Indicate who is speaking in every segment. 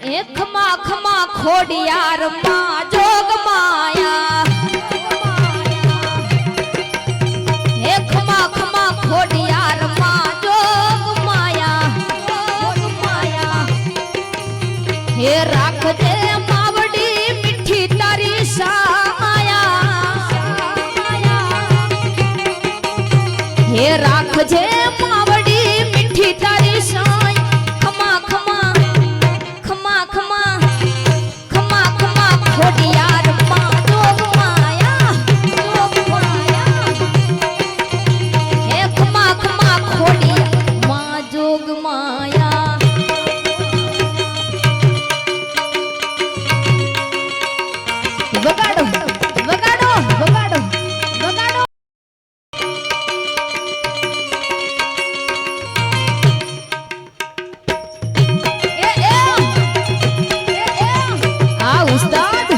Speaker 1: એ ખમા ખમા ખોડિયાર માં જોગ માયા એ ખમા ખમા ખોડિયાર માં જોગ માયા હે રાખજે માવડી મીઠી તારી સાયા હે રાખજે માવડી મીઠી તારી સાય ખમા ખમા ખમા ખમા ખમા ખમા ખોડિયાર માં જોગ માયા હે ખમા ખમા ખોડિયાર માં જોગ માયા વગાડો વગાડો વગાડો વગાડો આ ઉસ્તાદ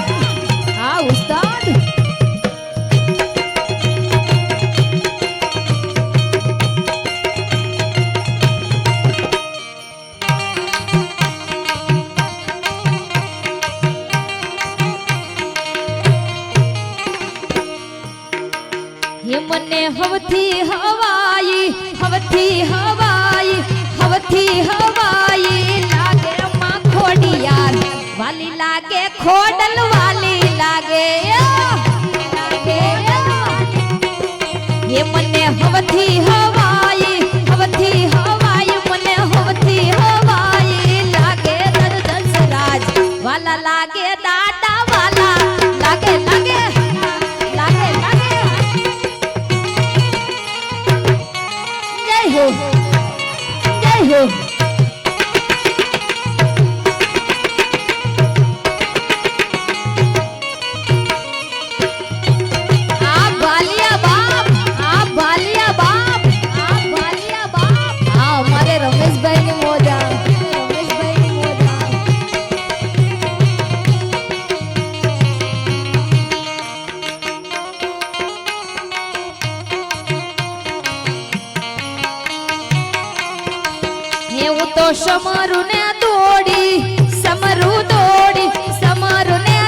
Speaker 1: હે મને હવથી હવાઈ લાગે માં ખોડિયાર વાલી લાગે ખોડલ વાલી લાગે હે મને હવથી હવાઈ મને હવથી હવાઈ લાગે દશરાજ વાલા લાગે દાદા વાલા લાગે લાગે લાગે લાગે જય હો આ બાલિયા બાપ આ અમારે રમેશભાઈ ની મોજા હું તો સમરુ ને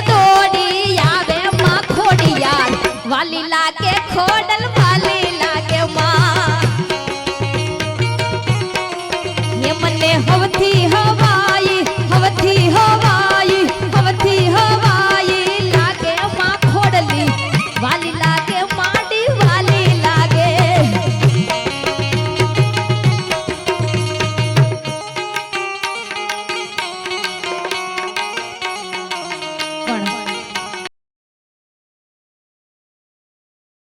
Speaker 1: દોડી આવે માં ખોડિયાર વાલી લાગે ખોડલ વાલી લાગે માં હે મને હવથી હવા